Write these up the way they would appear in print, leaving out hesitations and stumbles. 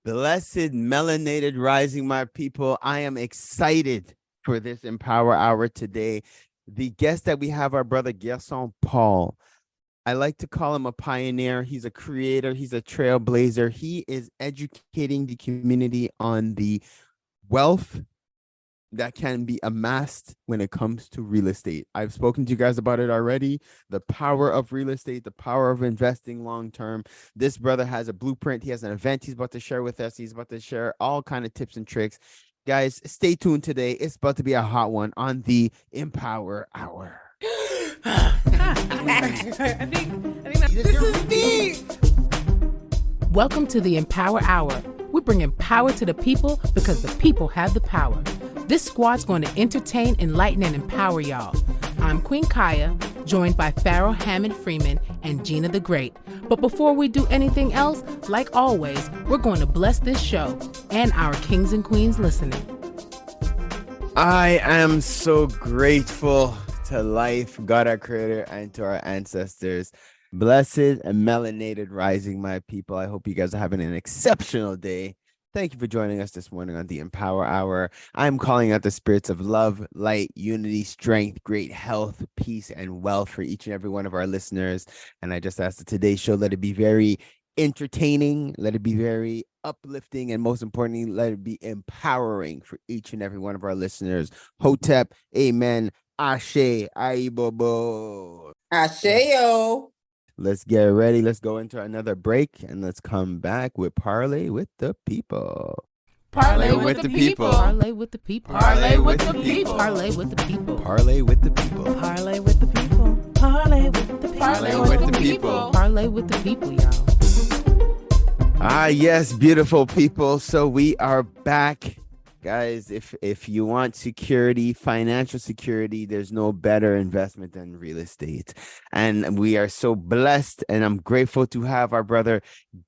Blessed melanated rising, my people. I am excited for this Empower Hour today. The guest that we have, our brother Gerson Paul. I like to call him a pioneer. He's a creator. He's a trailblazer. He is educating the community on the wealth that can be amassed when it comes to real estate. I've spoken to you guys about it already. The power of real estate, the power of investing long term. This brother has a blueprint. He has an event he's about to share with us. He's about to share all kind of tips and tricks. Guys, stay tuned today. It's about to be a hot one on the Empower Hour. I think this is me. Welcome to the Empower Hour. We're bringing power to the people because the people have the power. This squad's going to entertain, enlighten, and empower y'all. I'm Queen Kaya, joined by Pharaoh Hammond Freeman and Gina the Great. But before we do anything else, like always, we're going to bless this show and our kings and queens listening. I am so grateful to life, God our creator, and to our ancestors. Blessed and melanated rising, my people. I hope you guys are having an exceptional day. Thank you for joining us this morning on the Empower Hour. I'm calling out the spirits of love, light, unity, strength, great health, peace, and wealth for each and every one of our listeners. And I just ask that today's show, let it be very entertaining, let it be very uplifting, and most importantly, let it be empowering for each and every one of our listeners. Hotep, amen, ashe, aibobo. Asheo. Let's get ready. Let's go into another break and let's come back with Parlay with the People. Parlay with the people. Parlay with the people. Parlay with the people. Parlay with the people. Parlay with the People. Parlay with the people. Parlay with the people. Parlay with the people. Parlay with the people, y'all. Ah, yes, beautiful people. So we are back. Guys, if you want security, financial security, there's no better investment than real estate. And we are so blessed, and I'm grateful to have our brother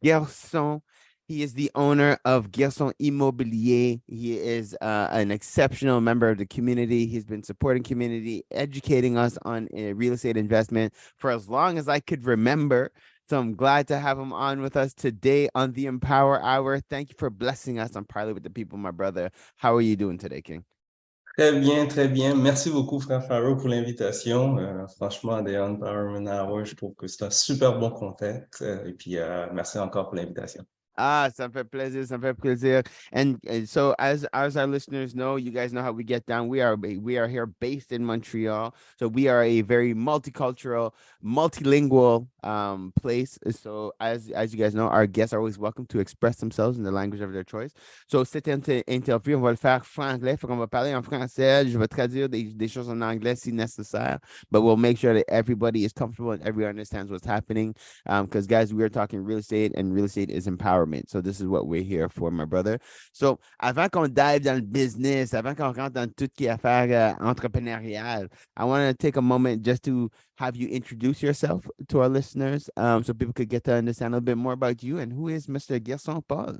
Gerson. He is the owner of Gerson Immobilier. He is an exceptional member of the community. He's been supporting community, educating us on real estate investment for as long as I could remember. So I'm glad to have him on with us today on the Empower Hour. Thank you for blessing us on Parlay with the People, my brother. How are you doing today, King? Très bien, très bien. Merci beaucoup, frère Pharaoh, pour l'invitation. Franchement, The Empowerment Hour, je trouve que c'est un super bon contact. Et puis, merci encore pour l'invitation. Ah, ça me fait plaisir, ça me fait plaisir. And so as our listeners know, you guys know how we get down. We are here based in Montreal. So we are a very multicultural, multilingual place. So as you guys know, our guests are always welcome to express themselves in the language of their choice. So cette interview, on va le faire franglais. Fait qu'on va parler en français. Je vais traduire des choses en anglais si nécessaire. But we'll make sure that everybody is comfortable and everyone understands what's happening. Because guys, we are talking real estate, and real estate is empowerment. So this is what we're here for, my brother. So avant qu'on dive dans le business, avant qu'on rentre dans tout ce qui est affaires entrepreneuriales, I want to take a moment just to have you introduce yourself to our listeners, so people could get to understand a little bit more about you and who is Mr. Gerson Paul.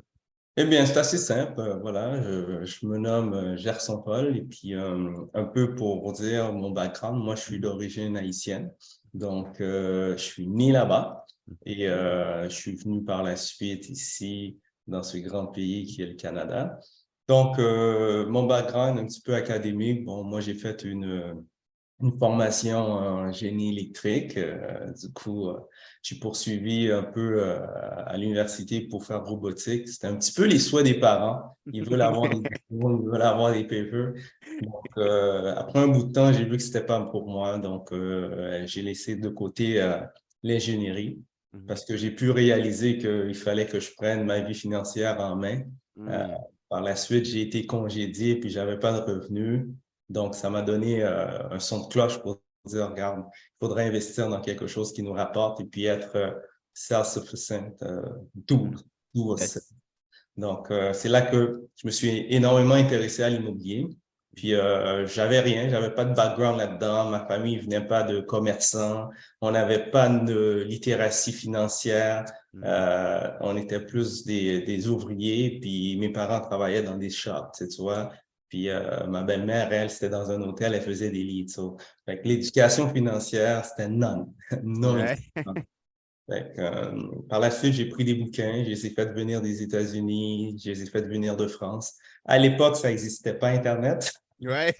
Eh bien, c'est assez simple. Voilà, je me nomme Gerson Paul. Et puis, un peu pour dire mon background, moi, je suis d'origine haïtienne. Donc, je suis né là-bas. Et je suis venu par la suite ici, dans ce grand pays qui est le Canada. Donc, mon background un petit peu académique, bon, moi, j'ai fait une formation en génie électrique. Du coup, j'ai poursuivi un peu à l'université pour faire robotique. C'était un petit peu les souhaits des parents. Ils veulent avoir des diplômes, ils veulent avoir des papers. Donc, après un bout de temps, j'ai vu que c'était pas pour moi. Donc, j'ai laissé de côté l'ingénierie parce que j'ai pu réaliser qu'il fallait que je prenne ma vie financière en main. Par la suite, j'ai été congédié puis j'avais pas de revenus. Donc, ça m'a donné un son de cloche pour dire, regarde, il faudrait investir dans quelque chose qui nous rapporte et puis être self-sufficient, Yes. Donc, c'est là que je me suis énormément intéressé à l'immobilier. Puis, j'avais rien, j'avais pas de background là-dedans. Ma famille venait pas de commerçants. On n'avait pas de littératie financière. On était plus des ouvriers. Puis, mes parents travaillaient dans des shops, tu vois. Puis, ma belle-mère, elle, c'était dans un hôtel, elle faisait des leads. So, fait que l'éducation financière, c'était non. Right. Par la suite, j'ai pris des bouquins, je les ai fait venir des États-Unis, je les ai fait venir de France. À l'époque, ça n'existait pas Internet. Right?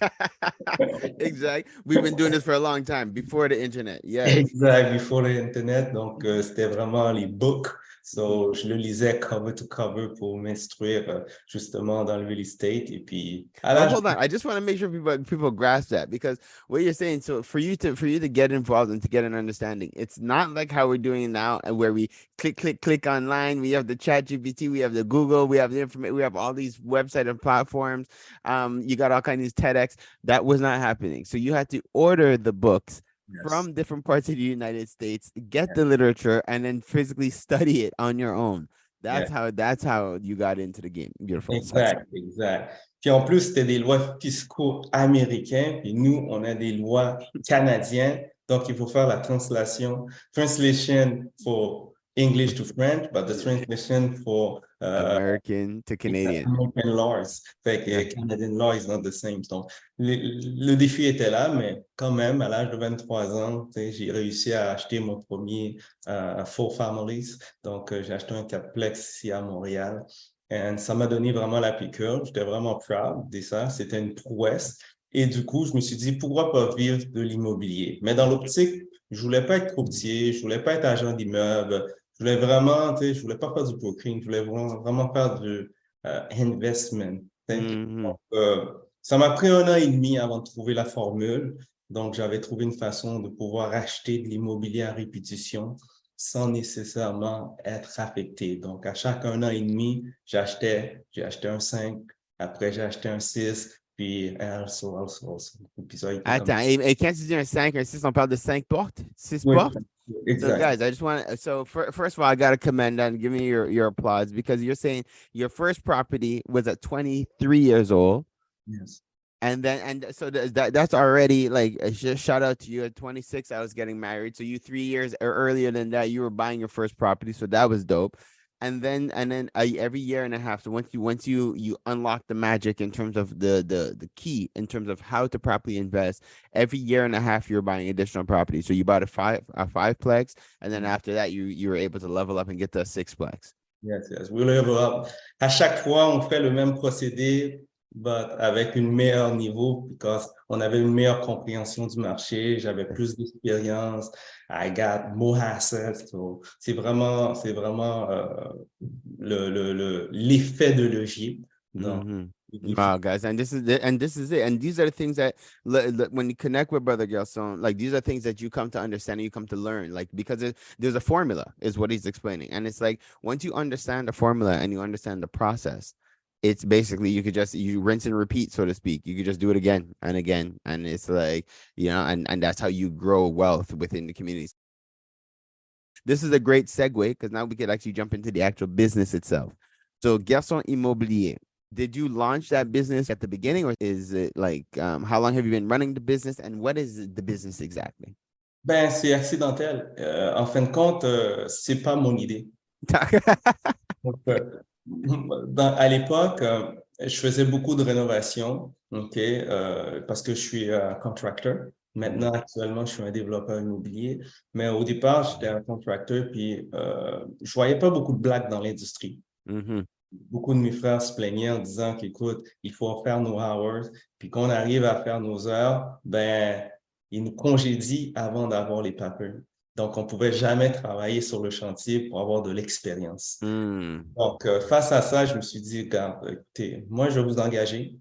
Exactly. We've been doing this for a long time before the internet. Yes. Exact, before l'Internet. Donc, c'était vraiment les books. So, je le lisais cover to cover pour m'instruire justement dans le real estate. Et puis, à Oh, l'âge hold on. I just want to make sure people grasp that, because what you're saying, so for you to get involved and to get an understanding, it's not like how we're doing now, and where we click online. We have the Chat GPT, we have the Google, we have the information, we have all these website and platforms. You got all kinds of TEDx. That was not happening. So you had to order the books Yes. from different parts of the United States, get the literature, and then physically study it on your own. Yes. That's how you got into the game. Beautiful. Exact, exact. Puis en plus, c'était des lois fiscaux américains, puis nous, on a des lois canadiennes. Donc, il faut faire la translation for English to French, but the translation for American to Canadian. American laws. Fait que Yeah. Canadian law is not the same. Donc, le défi était là, mais quand même, à l'âge de 23 ans, j'ai réussi à acheter mon premier Four Families. Donc, j'ai acheté un quatreplex ici à Montréal. Et ça m'a donné vraiment la piqûre. J'étais vraiment proud de ça. C'était une prouesse. Et du coup, je me suis dit, pourquoi pas vivre de l'immobilier? Mais dans l'optique, je voulais pas être courtier, je voulais pas être agent d'immeuble. Je voulais vraiment, je voulais pas faire du broking, je voulais vraiment faire du investment. Mhm. Donc, ça m'a pris 1 an et demi avant de trouver la formule. Donc, j'avais trouvé une façon de pouvoir acheter de l'immobilier à répétition sans nécessairement être affecté. Donc, à chaque 1 an et demi, j'ai acheté un 5, après j'ai acheté un 6, puis also. Puis ça a été comme... Attends, et quand tu dis un 5, un 6, on parle de 5 portes? 6 Oui, portes? So, exact. guys, I just want to. So, first of all, I got to commend that and give me your applause, because you're saying your first property was at 23 years old. Yes. And so that's already like a shout out to you. At 26, I was getting married. So you 3 years earlier than that, you were buying your first property. So that was dope. And then every year and a half. So once you unlock the magic in terms of the key in terms of how to properly invest, every year and a half you're buying additional property. So you bought a fiveplex, and then after that you were able to level up and get to a sixplex. Yes, yes. We level up. À chaque fois, on fait le même procédé, but avec un meilleur niveau, because on avait une meilleure compréhension du marché, j'avais plus d'expérience, I got more assets. So, c'est vraiment l'effet de levier. Donc, Wow, guys, and this is it, and these are the things that when you connect with Brother Gerson, like these are things that you come to understand and you come to learn, like because there's a formula, is what he's explaining, and it's like once you understand the formula and you understand the process, it's basically you rinse and repeat, so to speak. You could just do it again and again, and it's like and that's how you grow wealth within the communities. This is a great segue, because now we could actually jump into the actual business itself. So, Gerson Immobilier, did you launch that business at the beginning, or is it like how long have you been running the business, and what is the business exactly? ben, c'est accidentel. En fin de compte, c'est pas mon idée. Donc, à l'époque, je faisais beaucoup de rénovations, OK, parce que je suis contractor. Maintenant, actuellement, je suis un développeur immobilier. Mais au départ, j'étais un contractor, puis je voyais pas beaucoup de blagues dans l'industrie. Mhm. Beaucoup de mes frères se plaignaient en disant qu'écoute, il faut faire nos hours, puis qu'on arrive à faire nos heures, ben, ils nous congédient avant d'avoir les papers. Donc, on pouvait jamais travailler sur le chantier pour avoir de l'expérience. Mm. Donc, face à ça, je me suis dit, regarde, écoutez, moi, je vais vous engager.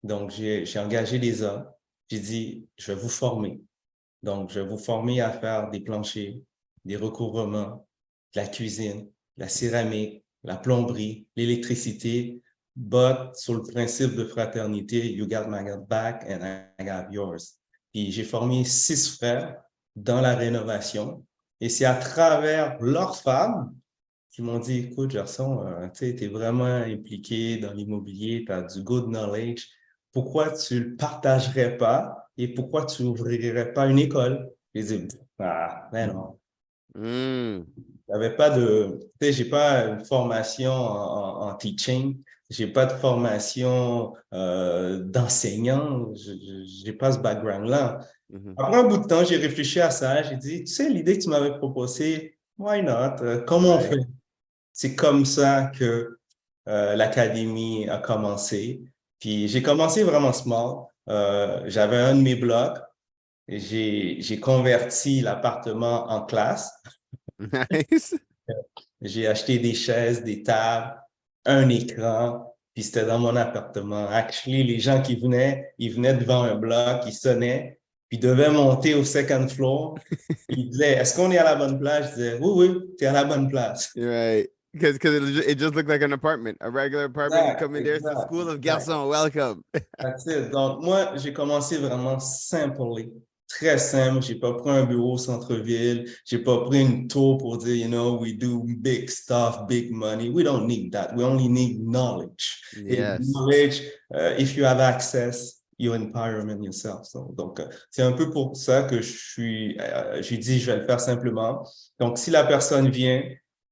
Donc, j'ai engagé des hommes. J'ai dit, je vais vous former. Donc, je vais vous former à faire des planchers, des recouvrements, de la cuisine, de la céramique, la plomberie, l'électricité, but sur le principe de fraternité, you got my back and I got yours. Puis, j'ai formé 6 frères dans la rénovation. Et c'est à travers leurs femmes qui m'ont dit, écoute, Gerson, tu es vraiment impliqué dans l'immobilier, tu as du good knowledge. Pourquoi tu ne le partagerais pas et pourquoi tu n'ouvrirais pas une école? J'ai dit, ah, ben non. Mm. J'avais pas de, tu sais, j'ai pas une formation en teaching, j'ai pas de formation d'enseignant, j'ai pas ce background-là. Mhm. Après un bout de temps, j'ai réfléchi à ça, j'ai dit, tu sais, l'idée que tu m'avais proposée, Why not? Comment on Right. fait? C'est comme ça que l'académie a commencé. Puis j'ai commencé vraiment small. J'avais un de mes blocs et j'ai converti l'appartement en classe. Nice. J'ai acheté des chaises, des tables, un écran, puis c'était dans mon appartement. Actually, les gens qui venaient, ils venaient devant un bloc, ils sonnaient, puis ils devaient monter au second floor. Ils disaient, est-ce qu'on est à la bonne place? Je disais, oui, oui, t'es à la bonne place. Right. Because it just looked like an apartment, a regular apartment. You Exact, come in there, it's the exact, school of exact. Gerson. Welcome. That's it. Donc, moi, j'ai commencé vraiment simply, très simple. J'ai pas pris un bureau au centre-ville. J'ai pas pris une tour pour dire, we do big stuff, big money. We don't need that. We only need knowledge. Et Yes. knowledge, if you have access, you empowerment yourself. Donc, c'est un peu pour ça que j'ai dit, je vais le faire simplement. Donc, si la personne vient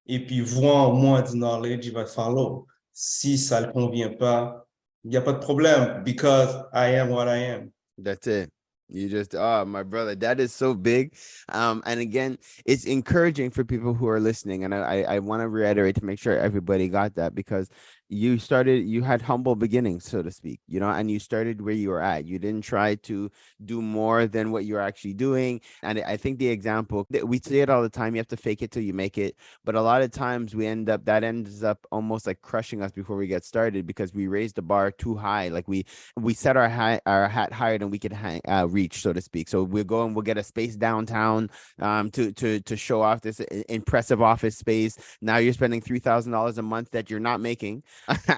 et puis voit en moi du knowledge, il va le follow. Si ça ne le convient pas, il n'y a pas de problème, because I am what I am. That's it. You just, oh, my brother, that is so big. And again, it's encouraging for people who are listening. And I want to reiterate to make sure everybody got that, because you had humble beginnings, so to speak, and you started where you were at. You didn't try to do more than what you're actually doing. And I think the example, we say it all the time, you have to fake it till you make it. But a lot of times that ends up almost like crushing us before we get started, because we raised the bar too high. Like we set our hat higher than we could reach, so to speak. So we'll go and we'll get a space downtown to show off this impressive office space. Now you're spending $3,000 a month that you're not making,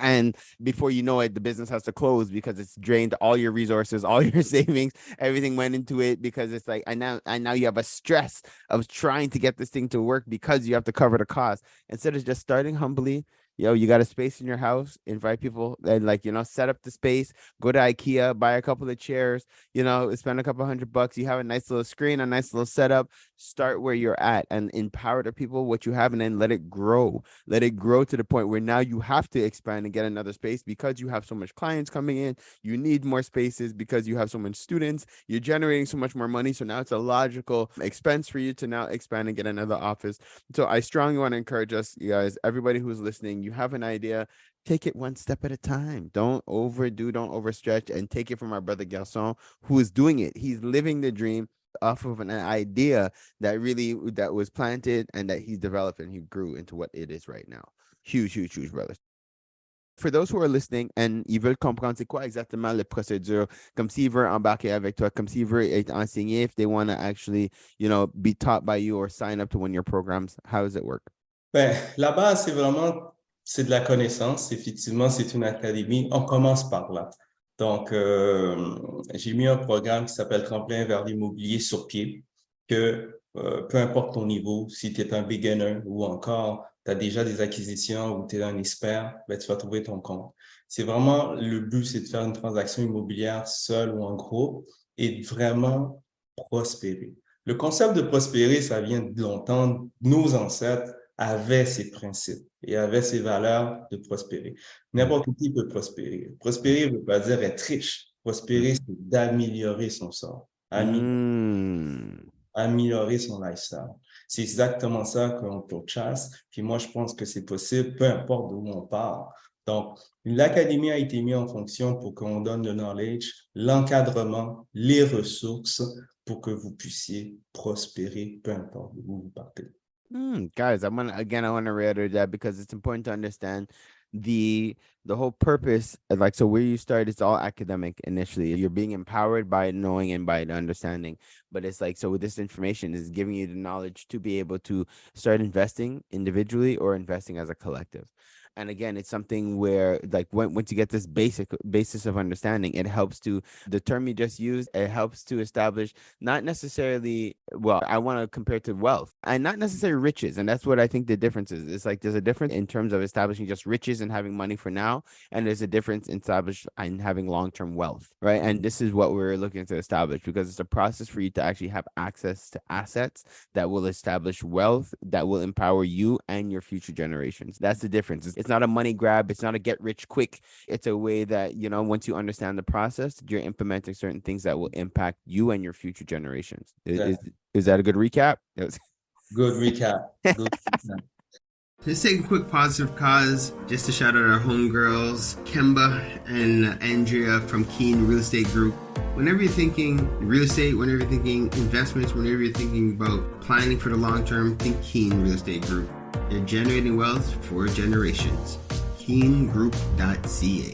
and before you know it, the business has to close because it's drained all your resources, all your savings, everything went into it, because it's like, and now you have a stress of trying to get this thing to work because you have to cover the cost, instead of just starting humbly. You got a space in your house, invite people, and set up the space, go to IKEA, buy a couple of chairs, spend a couple $100. You have a nice little screen, a nice little setup. Start where you're at and empower the people what you have, and then let it grow. Let it grow to the point where now you have to expand and get another space because you have so much clients coming in. You need more spaces because you have so many students. You're generating so much more money. So now it's a logical expense for you to now expand and get another office. So I strongly want to encourage us, you guys, everybody who's listening, you have an idea, take it one step at a time. Don't overdo, don't overstretch, and take it from our brother Garçon, who is doing it. He's living the dream off of an idea that was planted and that he developed, and he grew into what it is right now. Huge, huge, huge, brother. For those who are listening and ils veulent comprendre c'est quoi exactement la procédure, comme s'ils veulent embarquer avec toi, comme s'ils veulent être enseigné, if they want to actually, be taught by you or sign up to one of your programs, how does it work? Ben, la base, c'est de la connaissance. Effectivement, c'est une académie. On commence par là. Donc, j'ai mis un programme qui s'appelle Tremplin vers l'immobilier sur pied, que peu importe ton niveau, si tu es un beginner ou encore tu as déjà des acquisitions ou tu es un expert, ben, tu vas trouver ton compte. C'est vraiment, le but, c'est de faire une transaction immobilière seule ou en groupe et de vraiment prospérer. Le concept de prospérer, ça vient de longtemps. Nos ancêtres avaient ces principes et avaient ces valeurs de prospérer. N'importe qui peut prospérer. Prospérer ne veut pas dire être riche. Prospérer, c'est d'améliorer son sort, améliorer son lifestyle. C'est exactement ça qu'on pourchasse. Puis moi, je pense que c'est possible, peu importe d'où on part. Donc, l'académie a été mise en fonction pour qu'on donne le knowledge, l'encadrement, les ressources pour que vous puissiez prospérer, peu importe d'où vous partez. Guys, I want to reiterate that because it's important to understand the whole purpose. Like, so where you start, it's all academic initially. You're being empowered by knowing and by the understanding. But it's like, so with this information is giving you the knowledge to be able to start investing individually or investing as a collective. And again, it's something where, like, once you get this basis of understanding, it helps to, the term you just used, it helps to establish not necessarily, well, I want to compare to wealth and not necessarily riches. And that's what I think the difference is. It's like there's a difference in terms of establishing just riches and having money for now. And there's a difference in having long-term wealth, right? And this is what we're looking to establish, because it's a process for you to actually have access to assets that will establish wealth, that will empower you and your future generations. That's the difference. It's not a money grab. It's not a get rich quick. It's a way that, once you understand the process, you're implementing certain things that will impact you and your future generations. Is that a good recap? Good recap. Good recap. Let's take a quick positive cause just to shout out our homegirls, Kemba and Andrea from Keen Real Estate Group. Whenever you're thinking real estate, whenever you're thinking investments, whenever you're thinking about planning for the long term, think Keen Real Estate Group. They're generating wealth for generations. KeenGroup.ca.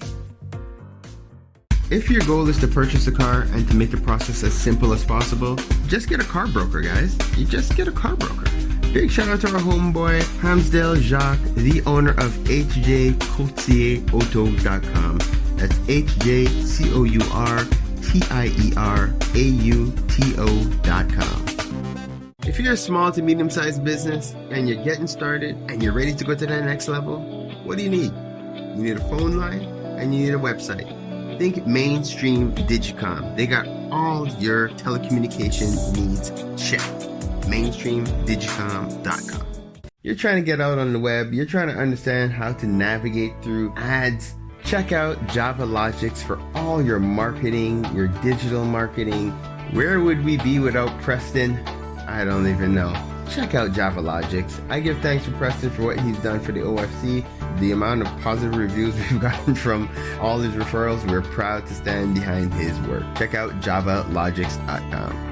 If your goal is to purchase a car and to make the process as simple as possible, just get a car broker, guys. You just get a car broker. Big shout out to our homeboy, Hamsdale Jacques, the owner of hjcourtierauto.com. That's HJCOURTIERAUTO.com. If you're a small to medium-sized business and you're getting started and you're ready to go to the next level, what do you need? You need a phone line and you need a website. Think Mainstream Digicom. They got all your telecommunication needs checked. MainstreamDigicom.com. You're trying to get out on the web. You're trying to understand how to navigate through ads. Check out Java Logics for all your marketing, your digital marketing. Where would we be without Preston? I don't even know. Check out Java Logics. I give thanks to Preston for what he's done for the OFC. The amount of positive reviews we've gotten from all his referrals, we're proud to stand behind his work. Check out javalogics.com.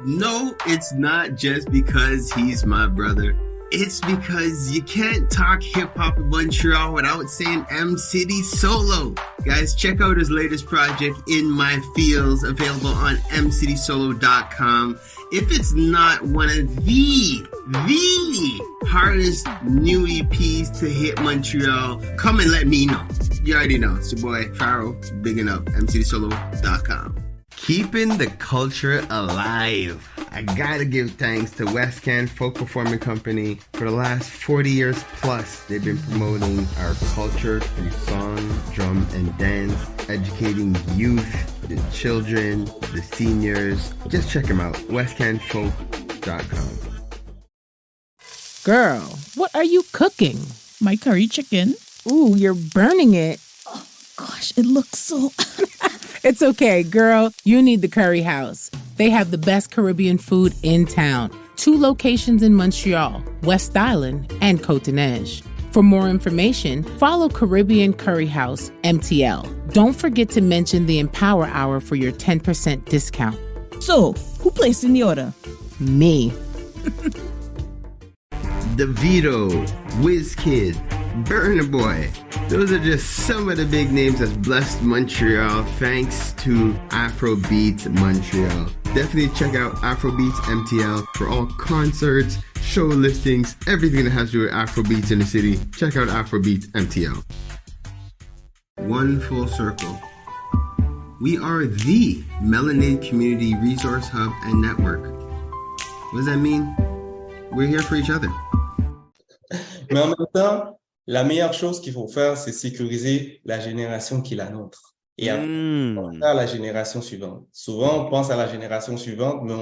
No, it's not just because he's my brother. It's because you can't talk hip-hop in Montreal without saying M-City Solo. Guys, check out his latest project, In My Fields, available on mcitysolo.com. If it's not one of the hardest new EPs to hit Montreal, come and let me know. You already know. It's your boy, Pharaoh, bigging up, mcitysolo.com. Keeping the culture alive. I gotta give thanks to West Can Folk Performing Company. For the last 40 years plus, they've been promoting our culture through song, drum, and dance, educating youth, the children, the seniors. Just check them out, westcanfolk.com. Girl, what are you cooking? My curry chicken. Ooh, you're burning it. Gosh, it looks so... It's okay, girl. You need the Curry House. They have the best Caribbean food in town. 2 locations in Montreal, West Island, and Côte-Neige. For more information, follow Caribbean Curry House, MTL. Don't forget to mention the Empower Hour for your 10% discount. So, who placed in the order? Me. DeVito, WizKid, Burna Boy. Those are just some of the big names that's blessed Montreal thanks to Afrobeats Montreal. Definitely check out Afrobeats MTL for all concerts, show listings, everything that has to do with Afrobeats in the city. Check out Afrobeats MTL. One full circle. We are the Melanated Community Resource Hub and Network. What does that mean? We're here for each other. Mais en même temps, la meilleure chose qu'il faut faire, c'est sécuriser la génération qui est la nôtre. Et après, on va faire la génération suivante. Souvent, on pense à la génération suivante, mais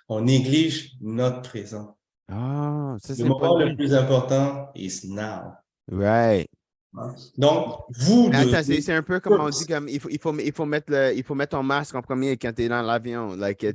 on néglige notre présent. Ah, ça c'est Le moment le plus important is now. Right. Donc, vous Mais devez... attends, c'est un peu comme on dit, comme il faut mettre ton masque en premier quand tu es dans l'avion. Like, Ouais,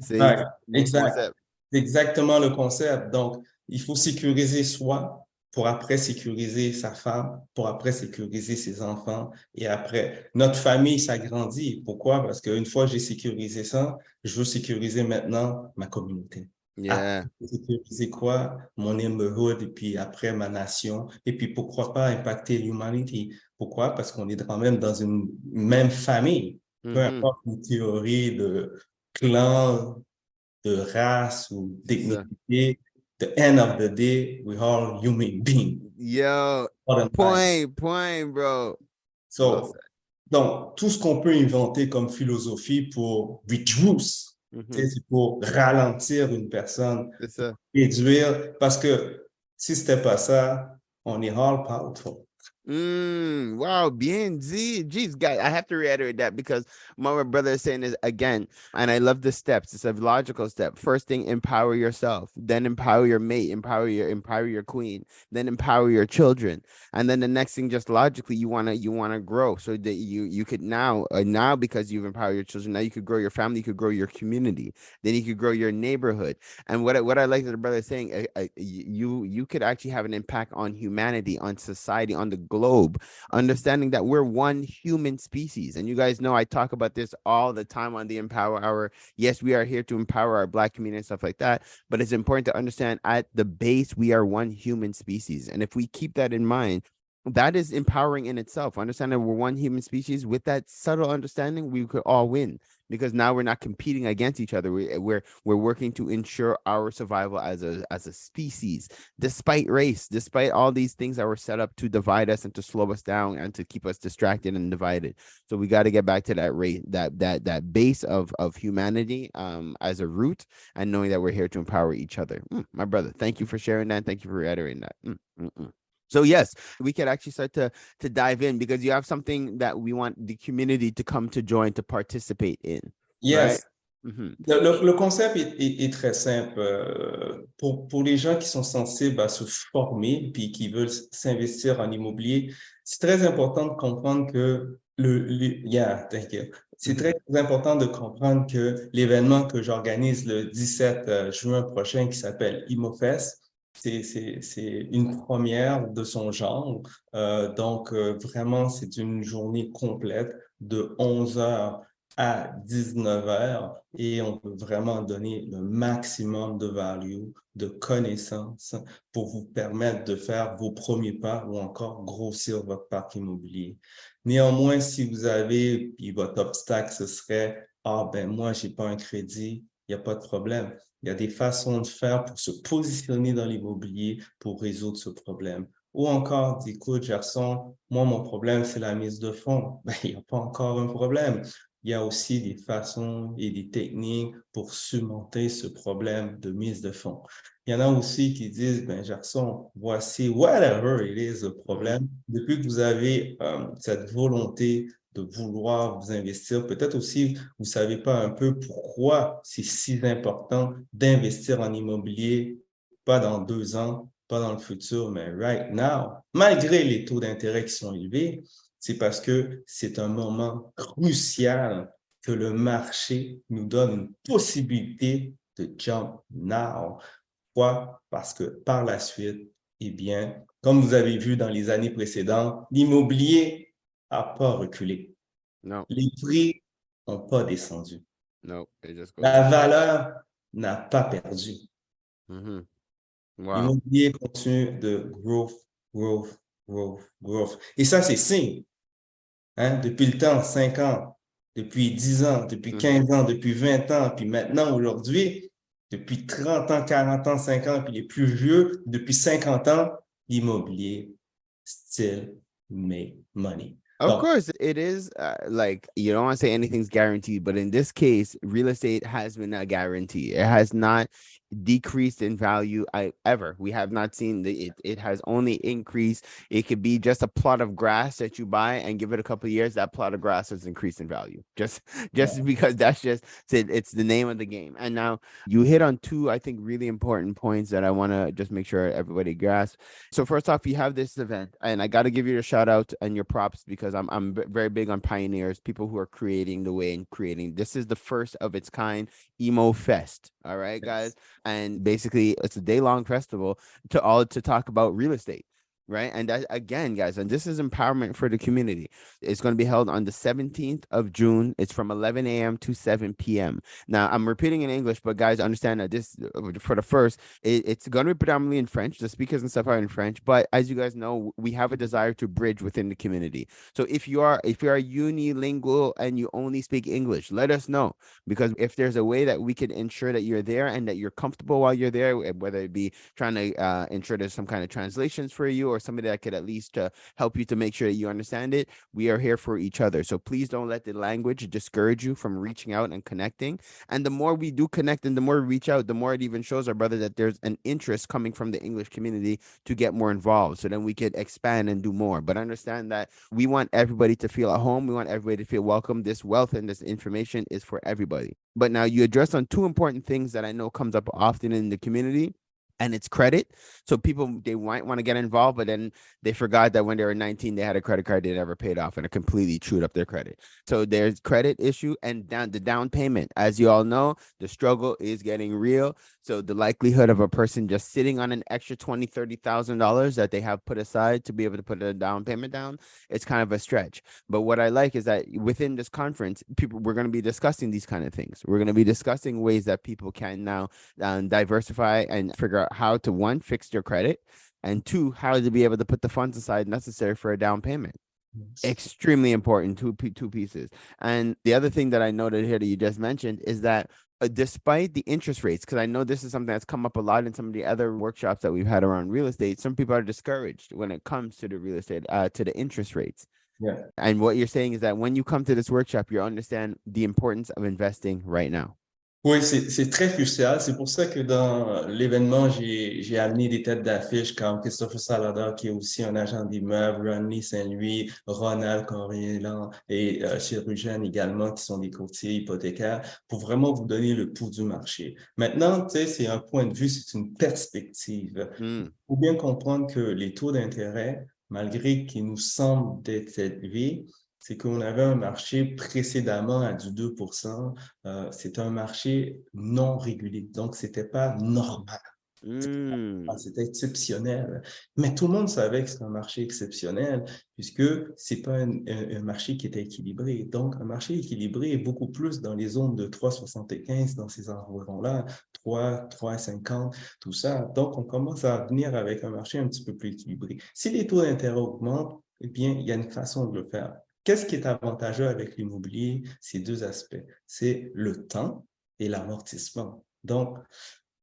exact. C'est exactement le concept. Donc, il faut sécuriser soi pour après sécuriser sa femme, pour après sécuriser ses enfants. Et après, notre famille s'agrandit. Pourquoi? Parce qu'une fois que j'ai sécurisé ça, je veux sécuriser maintenant ma communauté. Yeah. Après, sécuriser quoi? Mon neighborhood, et puis après ma nation. Et puis, pourquoi pas impacter l'humanité? Pourquoi? Parce qu'on est quand même dans une même famille. Peu importe une théorie de clan, de race ou d'ethnicité. The end of the day, we all human beings. Yo, point, bro. So, donc, tout ce qu'on peut inventer comme philosophie pour reduce, c'est pour ralentir une personne, C'est ça. réduire, parce que si c'était pas ça, on est all powerful. Wow, bien Z. Jeez, guys, I have to reiterate that because my brother is saying this again, and I love the steps. It's a logical step. First thing, empower yourself, then empower your mate, empower your queen, then empower your children. And then the next thing, just logically, you wanna grow so that you could now because you've empowered your children, now you could grow your family, you could grow your community, then you could grow your neighborhood. And what I like that the brother is saying, you could actually have an impact on humanity, on society, on the globe, understanding that we're one human species. And you guys know I talk about this all the time on the Empower Hour. Yes, we are here to empower our Black community and stuff like that, but it's important to understand at the base we are one human species. And if we keep that in mind, that is empowering in itself. Understanding we're one human species, with that subtle understanding, we could all win because now we're not competing against each other. We're working to ensure our survival as a species, despite race, despite all these things that were set up to divide us and to slow us down and to keep us distracted and divided. So we got to get back to that rate, that base of humanity as a root, and knowing that we're here to empower each other. My brother, thank you for sharing that. Thank you for reiterating that. So yes, we could actually start to dive in because you have something that we want the community to come to join, to participate in, right? Yes. Le concept est très simple. Pour les gens qui sont sensibles à se former puis qui veulent s'investir en immobilier, c'est très important de comprendre que t'inquiète. C'est très important de comprendre que l'événement que j'organise le 17 juin prochain qui s'appelle ImmoFest, c'est une première de son genre. Donc, vraiment, c'est une journée complète de 11 heures à 19 heures et on peut vraiment donner le maximum de value, de connaissances pour vous permettre de faire vos premiers pas ou encore grossir votre parc immobilier. Néanmoins, si vous avez, puis votre obstacle, ce serait, ah ben moi, j'ai pas un crédit, il n'y a pas de problème. Il y a des façons de faire pour se positionner dans l'immobilier pour résoudre ce problème. Ou encore, écoute, Gerson, moi, mon problème, c'est la mise de fonds. Ben, il n'y a pas encore un problème. Il y a aussi des façons et des techniques pour surmonter ce problème de mise de fonds. Il y en a aussi qui disent, ben, Gerson, voici whatever it is le problème. Depuis que vous avez cette volonté de vouloir vous investir, peut-être aussi, vous ne savez pas un peu pourquoi c'est si important d'investir en immobilier, pas dans 2 ans, pas dans le futur, mais right now, malgré les taux d'intérêt qui sont élevés, c'est parce que c'est un moment crucial que le marché nous donne une possibilité de jump now. Pourquoi? Parce que par la suite, eh bien, comme vous avez vu dans les années précédentes, l'immobilier n'a pas reculé. No, Les prix n'ont pas descendu. no, it just goes La up. valeur n'a pas perdu. Wow. L'immobilier continue de growth, growth, growth, growth. Et ça, c'est signe. Hein, depuis le temps, 5 ans, depuis 10 ans, depuis 15 ans, depuis 20 ans, puis maintenant, aujourd'hui, depuis 30 ans, 40 ans, 50 ans, puis les plus vieux, depuis 50 ans, l'immobilier still make money. Of Donc, course, it is like you don't want to say anything's guaranteed, but in this case, real estate has been a guarantee. It has not decreased in value ever. We have not seen it has only increased. It could be just a plot of grass that you buy and give it a couple of years, that plot of grass has increased in value. Just yeah. because that's just it's the name of the game. And now you hit on two, I think, really important points that I want to just make sure everybody grasps. So first off, you have this event, and I got to give you a shout out and your props because very big on pioneers, people who are creating the way and creating. This is the first of its kind Emo Fest. All right, guys, and basically it's a day-long festival to talk about real estate. Right. And that again, guys, and this is empowerment for the community. It's going to be held on the 17th of June. It's from 11 a.m. to 7 p.m. Now, I'm repeating in English, but guys, understand that this for the first, it's going to be predominantly in French. The speakers and stuff are in French. But as you guys know, we have a desire to bridge within the community. So if you are unilingual and you only speak English, let us know, because if there's a way that we can ensure that you're there and that you're comfortable while you're there, whether it be trying to ensure there's some kind of translations for you, or somebody that could at least help you to make sure that you understand it, we are here for each other. So please don't let the language discourage you from reaching out and connecting. And the more we do connect and the more we reach out, the more it even shows our brother that there's an interest coming from the English community to get more involved. So then we could expand and do more. But understand that we want everybody to feel at home. We want everybody to feel welcome. This wealth and this information is for everybody. But now you addressed on two important things that I know comes up often in the community, and it's credit. So people, they might want to get involved, but then they forgot that when they were 19, they had a credit card they never paid off and it completely chewed up their credit. So there's credit issue and the down payment. As you all know, the struggle is getting real. So the likelihood of a person just sitting on an extra $20,000, $30,000 that they have put aside to be able to put a down payment down, it's kind of a stretch. But what I like is that within this conference, we're going to be discussing these kind of things. We're going to be discussing ways that people can now diversify and figure out how to, one, fix their credit, and two, how to be able to put the funds aside necessary for a down payment. Extremely important, two pieces. And the other thing that I noted here that you just mentioned is that despite the interest rates, because I know this is something that's come up a lot in some of the other workshops that we've had around real estate, some people are discouraged when it comes to the real estate, to the interest rates. Yeah. And what you're saying is that when you come to this workshop, you understand the importance of investing right now. Oui, c'est très crucial. C'est pour ça que dans l'événement, j'ai amené des têtes d'affiche comme Christopher Salada, qui est aussi un agent d'immeuble, Rodney Saint-Louis, Ronald Corrielan et Chirurgien également, qui sont des courtiers hypothécaires, pour vraiment vous donner le pouls du marché. Maintenant, tu sais, c'est un point de vue, c'est une perspective. Il faut bien comprendre que les taux d'intérêt, malgré qu'ils nous semblent d'être élevés, c'est qu'on avait un marché précédemment à du 2 c'est un marché non régulé. Donc, ce n'était pas normal. C'était exceptionnel. Mais tout le monde savait que c'était un marché exceptionnel puisque ce n'est pas un marché qui était équilibré. Donc, un marché équilibré est beaucoup plus dans les zones de 3,75, dans ces environs-là, 3,50, tout ça. Donc, on commence à venir avec un marché un petit peu plus équilibré. Si les taux d'intérêt augmentent, eh bien, il y a une façon de le faire. Qu'est-ce qui est avantageux avec l'immobilier? Ces deux aspects. C'est le temps et l'amortissement. Donc,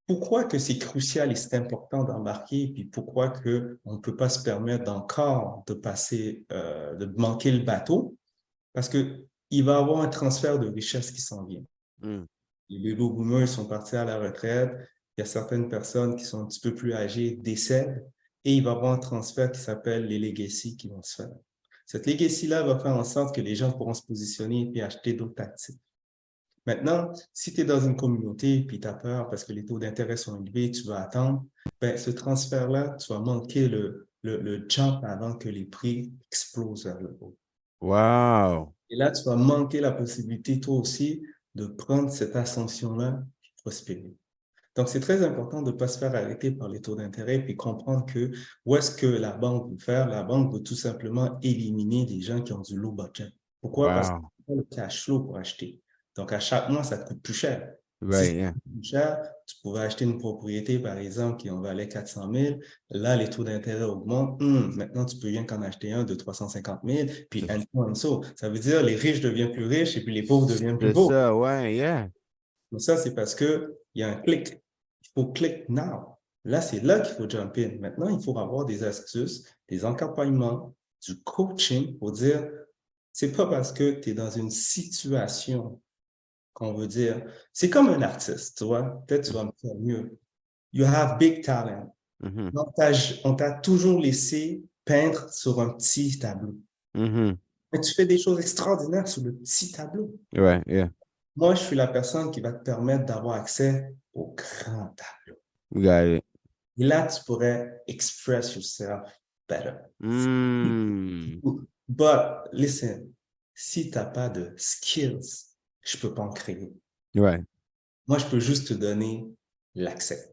pourquoi que c'est crucial et c'est important d'embarquer, puis pourquoi qu'on ne peut pas se permettre encore de passer, de manquer le bateau? Parce qu'il va y avoir un transfert de richesse qui s'en vient. Les baby boomers sont partis à la retraite, il y a certaines personnes qui sont un petit peu plus âgées, décèdent, et il va y avoir un transfert qui s'appelle les legacy qui vont se faire. Cette legacy-là va faire en sorte que les gens pourront se positionner et acheter d'autres actifs. Maintenant, si tu es dans une communauté et tu as peur parce que les taux d'intérêt sont élevés, tu vas attendre, ben, ce transfert-là, tu vas manquer le jump avant que les prix explosent vers le haut. Wow! Et là, tu vas manquer la possibilité, toi aussi, de prendre cette ascension-là et prospérer. Donc, c'est très important de ne pas se faire arrêter par les taux d'intérêt puis comprendre que où est-ce que la banque veut faire? La banque veut tout simplement éliminer des gens qui ont du low budget. Pourquoi? Parce qu'ils n'ont pas le cash flow pour acheter. Donc, à chaque mois, ça coûte plus cher. Si ça coûte plus cher, tu pouvais acheter une propriété, par exemple, qui en valait 400 000. Là, les taux d'intérêt augmentent. Maintenant, tu peux rien qu'en acheter un de 350 000. Puis, ça veut dire les riches deviennent plus riches et puis les pauvres deviennent plus pauvres. Ça, ouais, yeah. Mais ça, c'est parce qu'il y a un clic. Il faut click now. Là, c'est là qu'il faut jump in. Maintenant, il faut avoir des astuces, des accompagnements, du coaching pour dire, c'est pas parce que tu es dans une situation qu'on veut dire, c'est comme un artiste, tu vois, peut-être tu vas me faire mieux. You have big talent. Donc, on t'a toujours laissé peindre sur un petit tableau. Mais tu fais des choses extraordinaires sur le petit tableau. Ouais, yeah. Moi, je suis la personne qui va te permettre d'avoir accès au grand tableau. Got it. Et là, tu pourrais express yourself better. But listen, si tu n'as pas de skills, je ne peux pas en créer. Right. Moi, je peux juste te donner l'accès.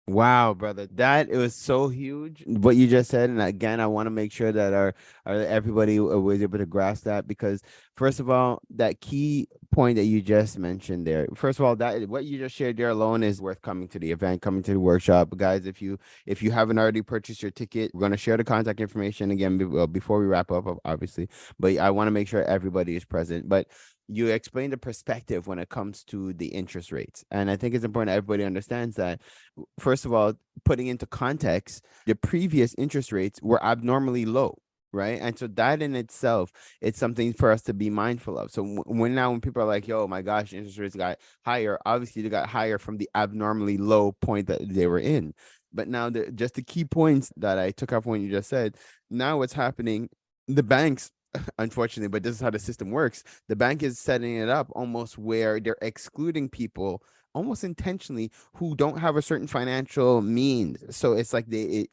Wow, brother, it was so huge what you just said, and again, I want to make sure that our everybody was able to grasp that, because first of all, that key point that you just mentioned there, first of all, that what you just shared there alone is worth coming to the event, coming to the workshop, guys. If you haven't already purchased your ticket, we're going to share the contact information again before we wrap up, obviously, but I want to make sure everybody is present. But you explain the perspective when it comes to the interest rates. And I think it's important that everybody understands that, first of all, putting into context, the previous interest rates were abnormally low. Right. And so that in itself, it's something for us to be mindful of. So when people are like, yo, my gosh, interest rates got higher, obviously they got higher from the abnormally low point that they were in. But now, just the key points that I took off when you just said, now what's happening, the banks, unfortunately, but this is how the system works. The bank is setting it up almost where they're excluding people almost intentionally who don't have a certain financial means. So it's like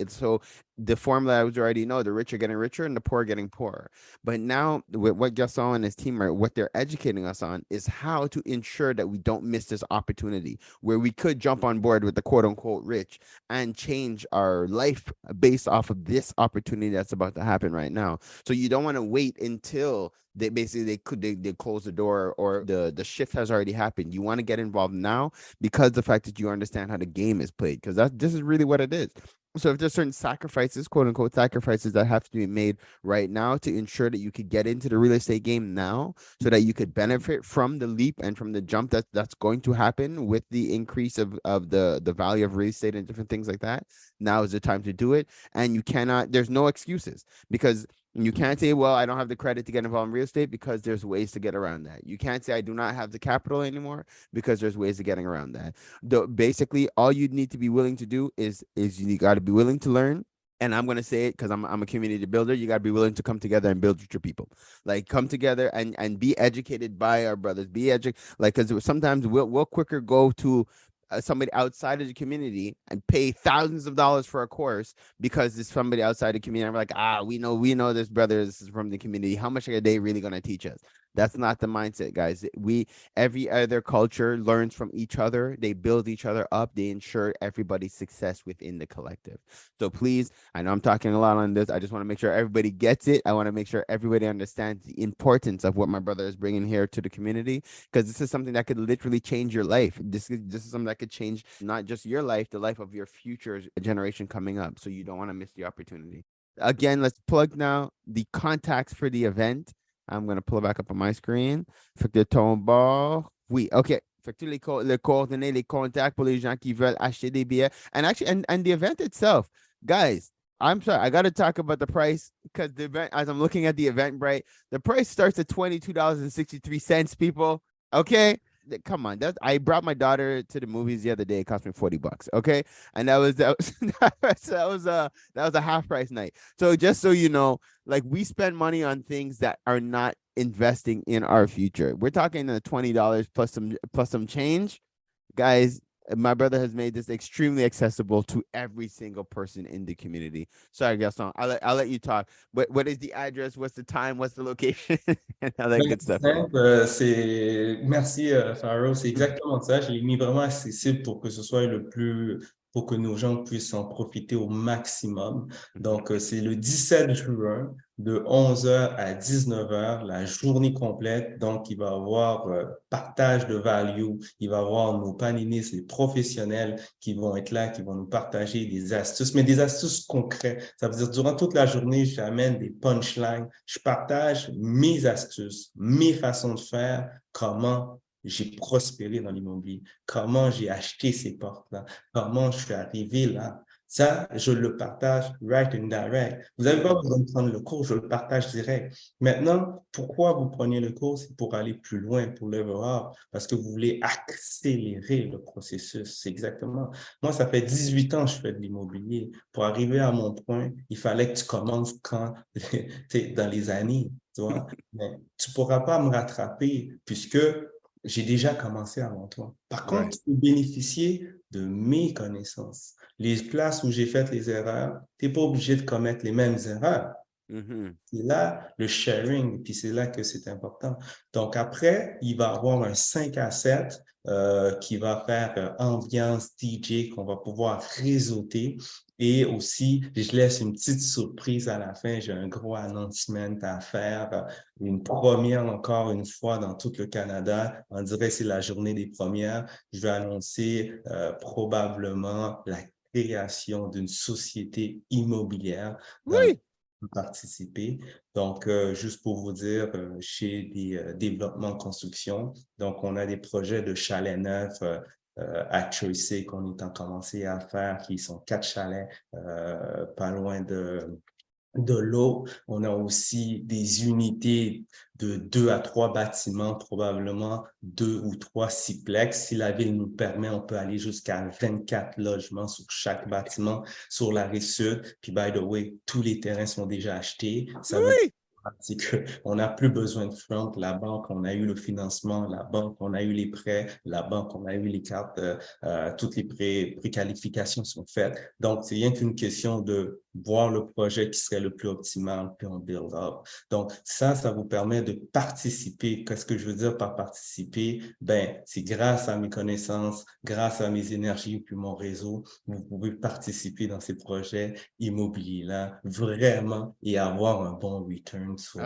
so the formula I was already know, the rich are getting richer and the poor are getting poorer. But now with what Gerson and his team are, what they're educating us on is how to ensure that we don't miss this opportunity where we could jump on board with the quote unquote rich and change our life based off of this opportunity that's about to happen right now. So you don't want to wait until they close the door or the shift has already happened. You want to get involved now because the fact that you understand how the game is played, because this is really what it is. So if there's certain sacrifices, quote unquote sacrifices, that have to be made right now to ensure that you could get into the real estate game now, so that you could benefit from the leap and from the jump that's going to happen with the increase of the value of real estate and different things like that, now is the time to do it. And there's no excuses, because you can't say, well, I don't have the credit to get involved in real estate, because there's ways to get around that. You can't say I do not have the capital anymore, because there's ways of getting around that. Basically, all you need to be willing to do is you got to be willing to learn. And I'm gonna say it because I'm a community builder. You gotta be willing to come together and build with your people. Like, come together and be educated by our brothers. Like, because sometimes we'll quicker go to somebody outside of the community and pay thousands of dollars for a course because it's somebody outside the community. And we're like, we know this brother is from the community. How much are they really going to teach us? That's not the mindset, guys. Every other culture learns from each other. They build each other up. They ensure everybody's success within the collective. So please, I know I'm talking a lot on this. I just want to make sure everybody gets it. I want to make sure everybody understands the importance of what my brother is bringing here to the community, because this is something that could literally change your life. This is something that could change not just your life, the life of your future generation coming up. So you don't want to miss the opportunity. Again, let's plug now the contacts for the event. I'm going to pull it back up on my screen. Fait que le tombard. Oui, OK. Fait que les coordonnées, les contacts pour les gens qui veulent acheter des billets. And actually, and the event itself, guys, I'm sorry, I got to talk about the price, because the event, as I'm looking at the Eventbrite, the price starts at $22.63, people. Okay. Come on, I brought my daughter to the movies the other day. It cost me $40. Okay, and that was that was a half price night. So just so you know, like, we spend money on things that are not investing in our future. We're talking the $20 plus some change, guys. My brother has made this extremely accessible to every single person in the community. Sorry, Gaston, I'll let you talk. What is the address? What's the time? What's the location? And all that Ben, good c'est stuff. simple, merci Pharaoh, c'est exactement ça. Je l'ai mis vraiment accessible pour que ce soit pour que nos gens puissent en profiter au maximum. Donc, c'est le 17 juin de 11 h à 19 h, la journée complète. Donc, il va y avoir partage de value, il va y avoir nos panélistes, les professionnels qui vont être là, qui vont nous partager des astuces, mais des astuces concrètes. Ça veut dire, durant toute la journée, j'amène des punchlines, je partage mes astuces, mes façons de faire, comment j'ai prospéré dans l'immobilier, comment j'ai acheté ces portes-là, comment je suis arrivé là. Ça, je le partage right and direct. Vous n'avez pas besoin de prendre le cours, je le partage direct. Maintenant, pourquoi vous prenez le cours? C'est pour aller plus loin, pour level up, parce que vous voulez accélérer le processus. C'est exactement. Moi, ça fait 18 ans que je fais de l'immobilier. Pour arriver à mon point, il fallait que tu commences dans les années, tu vois. Mais tu ne pourras pas me rattraper puisque j'ai déjà commencé avant toi. Par contre, Right. tu peux bénéficier de mes connaissances. Les places où j'ai fait les erreurs, tu n'es pas obligé de commettre les mêmes erreurs. C'est là le sharing, puis c'est là que c'est important. Donc après, il va y avoir un 5 à 7 qui va faire ambiance DJ qu'on va pouvoir réseauter. Et aussi, je laisse une petite surprise à la fin. J'ai un gros announcement à faire, une première encore une fois dans tout le Canada. On dirait que c'est la journée des premières. Je vais annoncer probablement la création d'une société immobilière dans Oui. participer. Donc, juste pour vous dire, chez des développements de construction, donc on a des projets de chalets neufs à Choice qu'on est en commencé à faire, qui sont 4 chalets pas loin de l'eau. On a aussi des unités de 2 à 3 bâtiments, probablement 2 ou 3 siplex. Si la ville nous permet, on peut aller jusqu'à 24 logements sur chaque bâtiment sur la rive sud. Puis, by the way, tous les terrains sont déjà achetés. Ça veut dire Oui. c'est qu'on n'a plus besoin de front. La banque, on a eu le financement. La banque, on a eu les prêts. La banque, on a eu les cartes. Toutes les préqualifications sont faites. Donc, c'est rien qu'une question de voir le projet qui serait le plus optimal, puis on build up. Donc, ça vous permet de participer. Qu'est-ce que je veux dire par participer? Ben, c'est grâce à mes connaissances, grâce à mes énergies, puis mon réseau, vous pouvez participer dans ces projets immobiliers-là vraiment et avoir un bon return sur.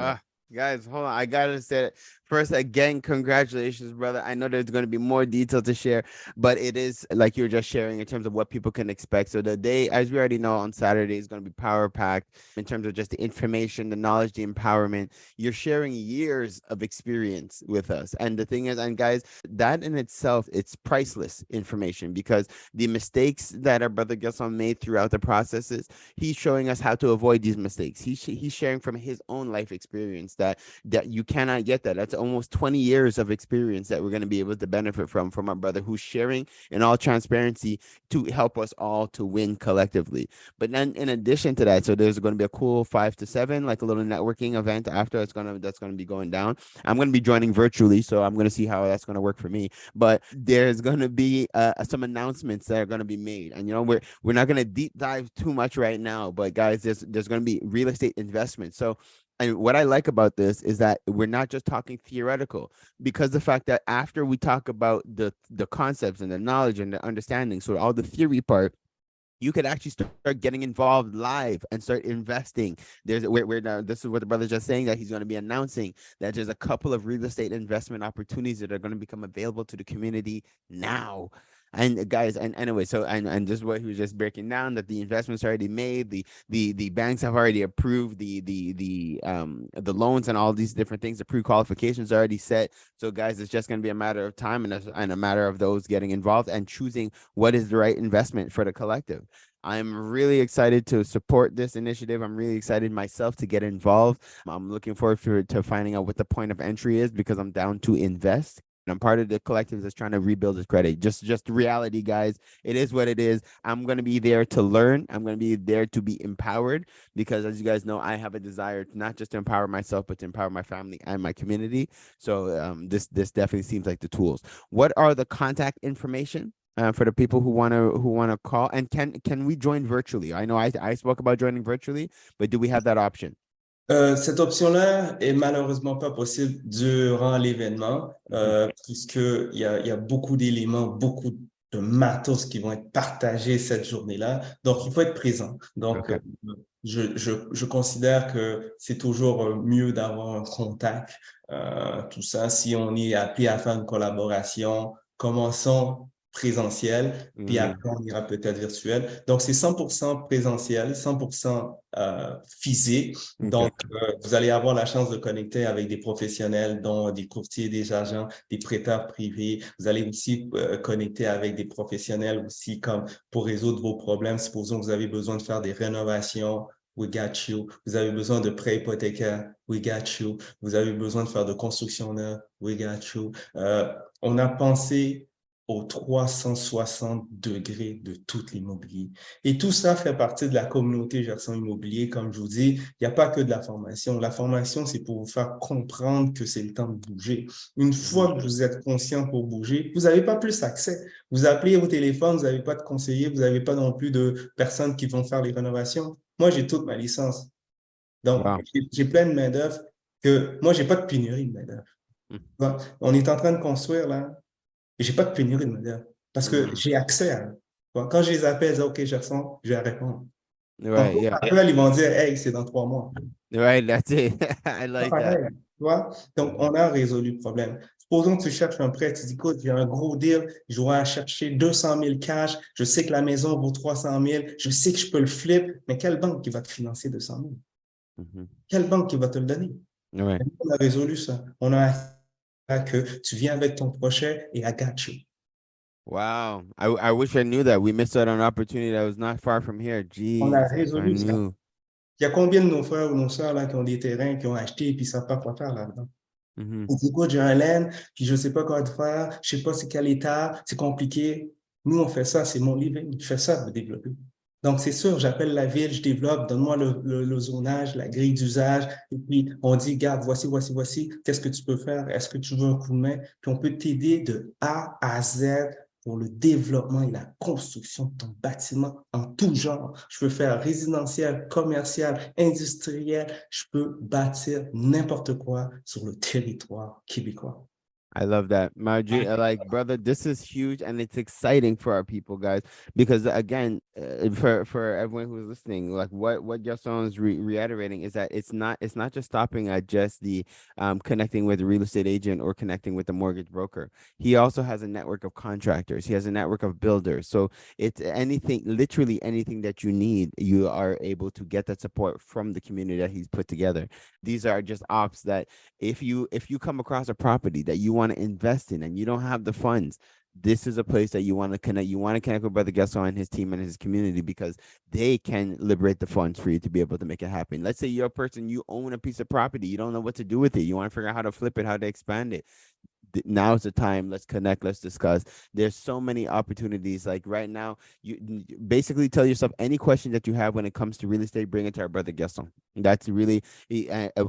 Guys, hold on. I gotta say it. First, again, congratulations, brother. I know there's going to be more detail to share, but it is like you're just sharing in terms of what people can expect. So the day, as we already know, on Saturday is going to be power packed in terms of just the information, the knowledge, the empowerment. You're sharing years of experience with us. And the thing is, and guys, that in itself, it's priceless information because the mistakes that our brother Gerson made throughout the processes, he's showing us how to avoid these mistakes. He's sharing from his own life experience that you cannot get that. That's almost 20 years of experience that we're going to be able to benefit from our brother who's sharing in all transparency to help us all to win collectively. But then in addition to that, so there's going to be a cool 5 to 7, like a little networking event after that's going to be going down. I'm going to be joining virtually, so I'm going to see how that's going to work for me. But there's going to be some announcements that are going to be made, and we're not going to deep dive too much right now. But guys, there's going to be real estate investment. So and what I like about this is that we're not just talking theoretical, because the fact that after we talk about the concepts and the knowledge and the understanding, so all the theory part, you could actually start getting involved live and start investing. We're now, this is what the brother's just saying, that he's going to be announcing that there's a couple of real estate investment opportunities that are going to become available to the community now. And guys, and anyway, so and just what he was just breaking down, that the investments already made, the banks have already approved the loans and all these different things. The pre-qualifications are already set. So guys, it's just going to be a matter of time and a matter of those getting involved and choosing what is the right investment for the collective. I'm really excited to support this initiative. I'm really excited myself to get involved. I'm looking forward to finding out what the point of entry is, because I'm down to invest. And I'm part of the collective that's trying to rebuild his credit. Just reality, guys. It is what it is. I'm going to be there to learn. I'm going to be there to be empowered, because as you guys know, I have a desire to not just to empower myself, but to empower my family and my community. So this definitely seems like the tools. What are the contact information for the people who want to call? And can we join virtually? I know I spoke about joining virtually, but do we have that option? Cette option-là est malheureusement pas possible durant l'événement, puisqu'il y a beaucoup d'éléments, beaucoup de matos qui vont être partagés cette journée-là. Donc, il faut être présent. Donc, Okay. je considère que c'est toujours mieux d'avoir un contact, tout ça. Si on est appelé à faire une collaboration, commençons présentiel, puis après, on ira peut-être virtuel. Donc, c'est 100% présentiel, 100% physique. Okay. Donc, vous allez avoir la chance de connecter avec des professionnels, dont des courtiers, des agents, des prêteurs privés. Vous allez aussi connecter avec des professionnels aussi, comme pour résoudre vos problèmes. Supposons que vous avez besoin de faire des rénovations, we got you. Vous avez besoin de prêts hypothécaires, we got you. Vous avez besoin de faire de construction neuve, we got you. On a pensé aux 360 degrés de tout l'immobilier. Et tout ça fait partie de la communauté Gerson Immobilier. Comme je vous dis, il n'y a pas que de la formation. La formation, c'est pour vous faire comprendre que c'est le temps de bouger. Une fois que vous êtes conscient pour bouger, vous n'avez pas plus accès. Vous appelez au téléphone, vous n'avez pas de conseiller, vous n'avez pas non plus de personnes qui vont faire les rénovations. Moi, j'ai toute ma licence. Donc, Wow. j'ai plein de main-d'œuvre que moi, je n'ai pas de pénurie de main-d'œuvre. On est en train de construire, là, et je n'ai pas de pénurie de main-d'œuvre parce que j'ai accès à eux. Quand je les appelle, je dis OK, Gerson, je vais répondre. Donc, Right. Yeah. après, ils vont dire Hey, c'est dans 3 mois. Right. That's it. I Pas like that. pareil, tu vois? Donc, on a résolu le problème. Supposons que tu cherches un prêt, tu dis, écoute, j'ai un gros deal, je dois chercher 200 000 cash, je sais que la maison vaut 300 000, je sais que je peux le flip, mais quelle banque qui va te financer 200 000? Mhm. Quelle banque qui va te le donner? Ouais. On a résolu ça. On a que tu viens avec ton projet et I got you. Wow. I wish I knew that. We missed out on an opportunity that was not far from here. On a Jesus, if I résolu ça. knew. Il y a combien de nos frères ou nos sœurs là, qui ont des terrains, qui ont acheté et puis ne savent pas quoi faire là-dedans? Hmm. Ils disent, écoute, j'ai un laine, puis je ne sais pas quoi faire, je ne sais pas c'est quel état, c'est compliqué. Nous, on fait ça, c'est mon living, je fais ça de développer. Donc, c'est sûr, j'appelle la ville, je développe, donne-moi le zonage, la grille d'usage, et puis on dit, garde, voici, qu'est-ce que tu peux faire? Est-ce que tu veux un coup de main? Puis on peut t'aider de A à Z pour le développement et la construction de ton bâtiment en tout genre. Je peux faire résidentiel, commercial, industriel, je peux bâtir n'importe quoi sur le territoire québécois. I love that, Margie. Like, brother, this is huge and it's exciting for our people, guys. Because again, for everyone who's listening, like what Gerson is reiterating is that it's not just stopping at just the connecting with a real estate agent or connecting with a mortgage broker. He also has a network of contractors. He has a network of builders. So it's anything, literally anything that you need, you are able to get that support from the community that he's put together. These are just ops that if you come across a property that you want to invest in and you don't have the funds, this is a place that you want to connect. You want to connect with Brother Gasol and his team and his community because they can liberate the funds for you to be able to make it happen. Let's say you're a person, you own a piece of property, you don't know what to do with it. You want to figure out how to flip it, how to expand it. Now's the time. Let's connect. Let's discuss. There's so many opportunities. Like right now, you basically tell yourself any question that you have when it comes to real estate, bring it to our brother Gaston. That's really.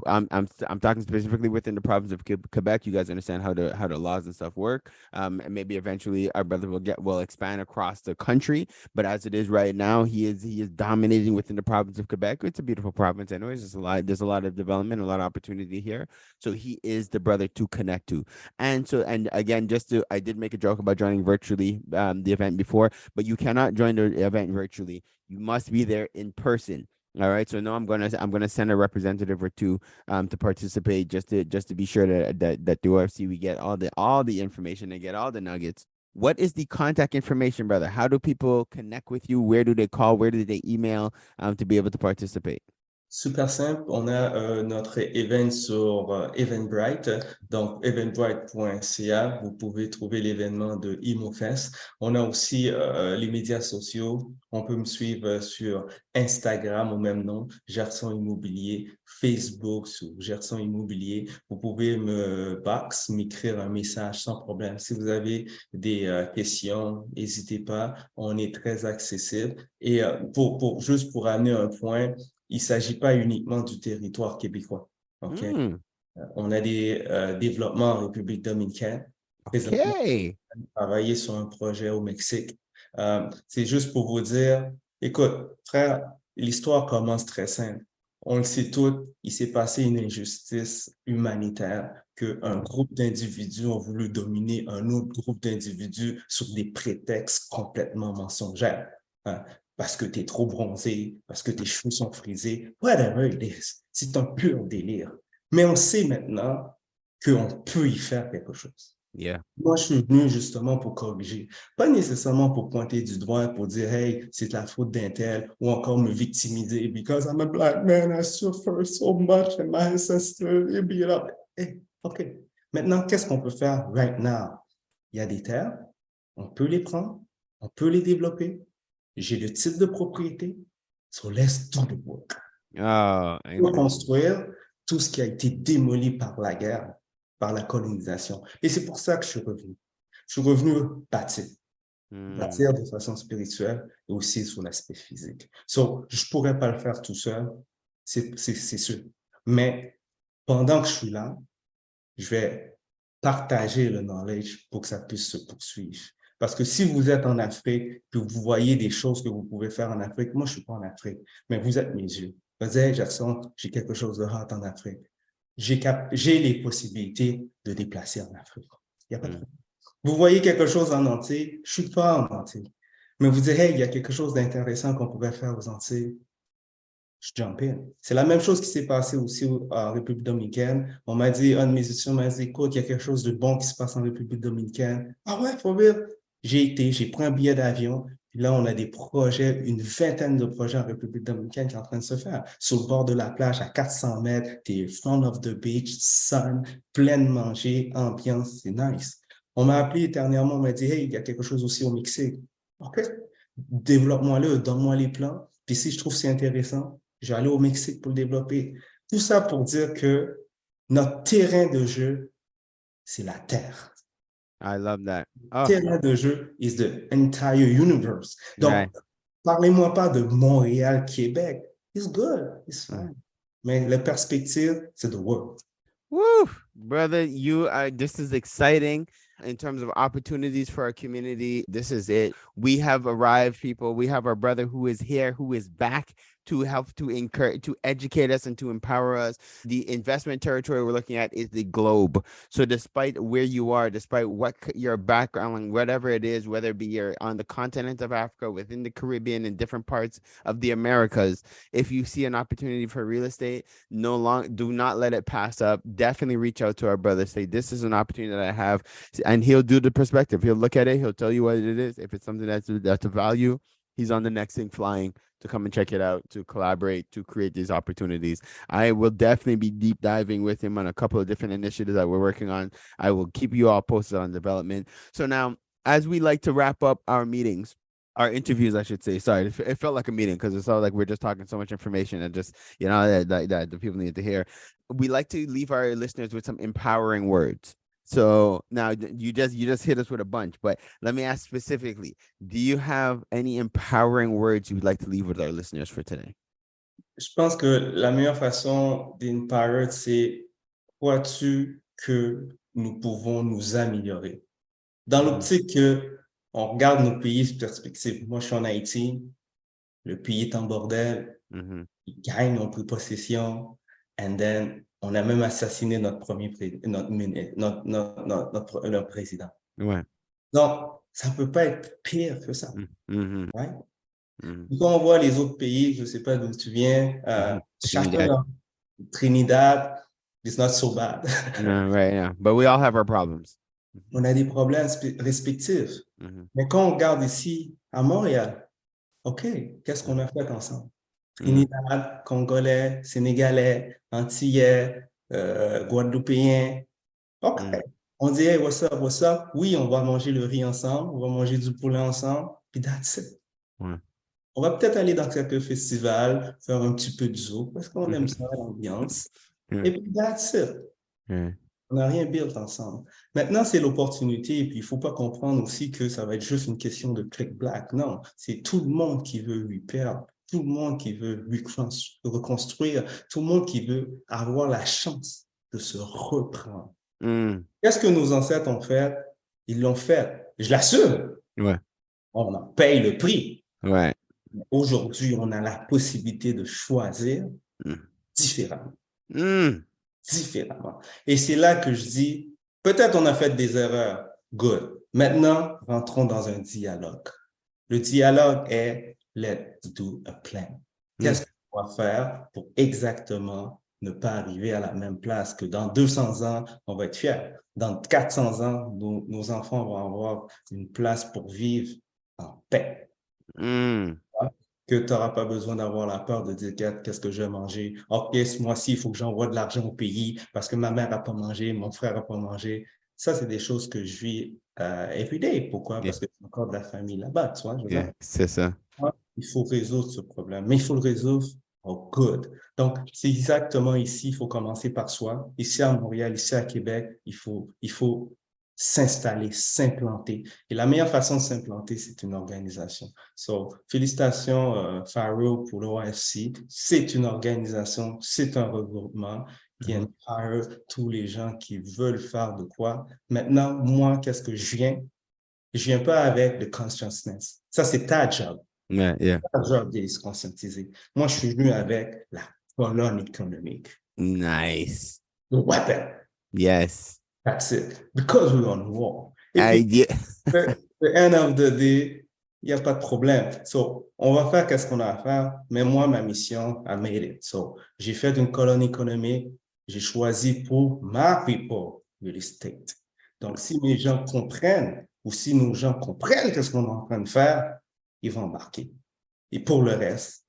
I'm talking specifically within the province of Quebec. You guys understand how the laws and stuff work. And maybe eventually our brother will expand across the country. But as it is right now, he is dominating within the province of Quebec. It's a beautiful province. Anyways, there's a lot of development, a lot of opportunity here. So he is the brother to connect to. And again, I did make a joke about joining virtually the event before, but you cannot join the event virtually. You must be there in person. All right. So no, I'm gonna send a representative or two to participate just to be sure that the OFC we get all the information and get all the nuggets. What is the contact information, brother? How do people connect with you? Where do they call? Where do they email to be able to participate? Super simple, on a notre event sur Eventbrite, donc eventbrite.ca, vous pouvez trouver l'événement de ImmoFest. On a aussi les médias sociaux, on peut me suivre sur Instagram au même nom, Gerson Immobilier, Facebook sur Gerson Immobilier. Vous pouvez m'écrire un message sans problème. Si vous avez des questions, n'hésitez pas, on est très accessible. Et juste pour amener un point, il ne s'agit pas uniquement du territoire québécois. OK? Mm, On a des développements en République dominicaine. Présentement, okay. on a travaillé sur un projet au Mexique. C'est juste pour vous dire, écoute, frère, l'histoire commence très simple. On le sait tous, il s'est passé une injustice humanitaire qu'un groupe d'individus ont voulu dominer un autre groupe d'individus sur des prétextes complètement mensongers. Hein? Parce que tu es trop bronzé, parce que tes cheveux sont frisés, whatever it is. C'est un pur délire. Mais on sait maintenant qu'on peut y faire quelque chose. Yeah. Moi, je suis venu justement pour corriger, pas nécessairement pour pointer du doigt, pour dire, hey, c'est la faute d'un tel, ou encore me victimiser, because I'm a black man, I suffer so much, and my ancestors, they beat up. Hey, OK. Maintenant, qu'est-ce qu'on peut faire right now? Il y a des terres, on peut les prendre, on peut les développer. J'ai le titre de propriété, so let's do the work. Oh, Pour amen. construire tout ce qui a été démoli par la guerre, par la colonisation. Et c'est pour ça que je suis revenu. Je suis revenu bâtir. Bâtir de façon spirituelle et aussi sur l'aspect physique. So, je ne pourrais pas le faire tout seul, c'est sûr. Mais pendant que je suis là, je vais partager le knowledge pour que ça puisse se poursuivre. Parce que si vous êtes en Afrique, que vous voyez des choses que vous pouvez faire en Afrique, moi, je ne suis pas en Afrique, mais vous êtes mes yeux. Vous dites, hey, Gerson, j'ai quelque chose de hot en Afrique. J'ai les possibilités de déplacer en Afrique. Il n'y a pas de problème. Vous voyez quelque chose en Antilles, je ne suis pas en Antilles. Mais vous dites, hey, il y a quelque chose d'intéressant qu'on pourrait faire aux Antilles. Je jump in. C'est la même chose qui s'est passé aussi en République dominicaine. On m'a dit, un de mes étudiants m'a dit, écoute, il y a quelque chose de bon qui se passe en République dominicaine. Ah ouais, faut dire. J'ai pris un billet d'avion, Puis là, on a des projets, une vingtaine de projets en République dominicaine qui est en train de se faire. Sur le bord de la plage, à 400 mètres, t'es front of the beach, sun, plein de manger, ambiance, c'est nice. On m'a appelé dernièrement, on m'a dit, hey, il y a quelque chose aussi au Mexique. OK, développe-moi-le, donne-moi les plans. Puis si je trouve que c'est intéressant, je vais aller au Mexique pour le développer. Tout ça pour dire que notre terrain de jeu, c'est la Terre. I love that. Oh, Terrain de jeu is the entire universe. right. Donc, parlez-moi pas de Montréal, Québec. It's good, it's fine. Mais la perspective, c'est the world. Woo, brother, this is exciting in terms of opportunities for our community. This is it. We have arrived, people. We have our brother who is here, who is back to help to encourage, to educate us and to empower us. The investment territory we're looking at is the globe. So despite where you are, despite what your background, whatever it is, whether it be you're on the continent of Africa, within the Caribbean, in different parts of the Americas, if you see an opportunity for real estate, do not let it pass up. Definitely reach out to our brother. Say, this is an opportunity that I have, and he'll do the perspective. He'll look at it. He'll tell you what it is. If it's something that's a value, he's on the next thing flying to come and check it out, to collaborate, to create these opportunities. I will definitely be deep diving with him on a couple of different initiatives that we're working on. I will keep you all posted on development. So now, as we like to wrap up our meetings, our interviews, I should say. Sorry, it felt like a meeting because it felt like we're just talking so much information and just, that the people need to hear. We like to leave our listeners with some empowering words. So now you just hit us with a bunch, but let me ask specifically, do you have any empowering words you would like to leave with our listeners for today? Je pense que la meilleure façon d'empower, c'est crois-tu que nous pouvons nous améliorer? Dans l'optique que on regarde nos pays de perspective. Moi, je suis en Haïti, le pays est en bordel, ils gagnent, ont pris possession, and then on a même assassiné notre premier notre président. Ouais. Donc, ça ne peut pas être pire que ça. Right? Quand on voit les autres pays, je ne sais pas d'où tu viens, chacun, Trinidad, it's not so bad. No, right, yeah. But we all have our problems. On a des problèmes respectifs. Mais quand on regarde ici, à Montréal, OK, qu'est-ce qu'on a fait ensemble? Trinidad, Congolais, Sénégalais, Antillais, Guadeloupéens. OK. On dit, hey, what's up, what's up? Oui, on va manger le riz ensemble, on va manger du poulet ensemble, puis that's it. On va peut-être aller dans quelques festivals, faire un petit peu de zoo, parce qu'on aime ça, l'ambiance. Et puis that's it. On n'a rien build ensemble. Maintenant, c'est l'opportunité, et puis il ne faut pas comprendre aussi que ça va être juste une question de click black. Non, c'est tout le monde qui veut lui perdre, tout le monde qui veut lui reconstruire, tout le monde qui veut avoir la chance de se reprendre. Qu'est-ce que nos ancêtres ont fait? Ils l'ont fait. Je l'assume. Ouais. On en paye le prix. Ouais. Aujourd'hui, on a la possibilité de choisir différemment. Différemment. Et c'est là que je dis, peut-être on a fait des erreurs. Good. Maintenant, rentrons dans un dialogue. Le dialogue est let's do a plan. Qu'est-ce qu'on va faire pour exactement ne pas arriver à la même place que dans 200 ans, on va être fiers. Dans 400 ans, nos enfants vont avoir une place pour vivre en paix. Que tu n'auras pas besoin d'avoir la peur de dire qu'est-ce que je vais manger. OK, ce mois-ci, il faut que j'envoie de l'argent au pays parce que ma mère n'a pas mangé, mon frère n'a pas mangé. Ça, c'est des choses que je vis everyday. Pourquoi? Parce que j'ai encore de la famille là-bas, tu vois. C'est ça. Il faut résoudre ce problème, mais il faut le résoudre au good. Donc, c'est exactement ici, il faut commencer par soi. Ici à Montréal, ici à Québec, il faut s'installer, s'implanter. Et la meilleure façon de s'implanter, c'est une organisation. So, félicitations, Pharaoh, pour l'OFC. C'est une organisation, c'est un regroupement qui empare tous les gens qui veulent faire de quoi. Maintenant, moi, qu'est-ce que je viens? Je viens pas avec le consciousness. Ça, c'est ta job. Yeah. Ta job de se conscientiser. Moi, je suis venu avec la colonne économique. Nice. The weapon. Yes. That's it. Because we're on war. Et puis, the end of the day, il n'y a pas de problème. So, on va faire qu'est-ce qu'on a à faire, mais moi, ma mission, I made it. So, j'ai fait une colonne économique, j'ai choisi pour my people real estate. Donc, si mes gens comprennent, ou si nos gens comprennent qu'est-ce qu'on est en train de faire, ils vont embarquer. Et pour le reste,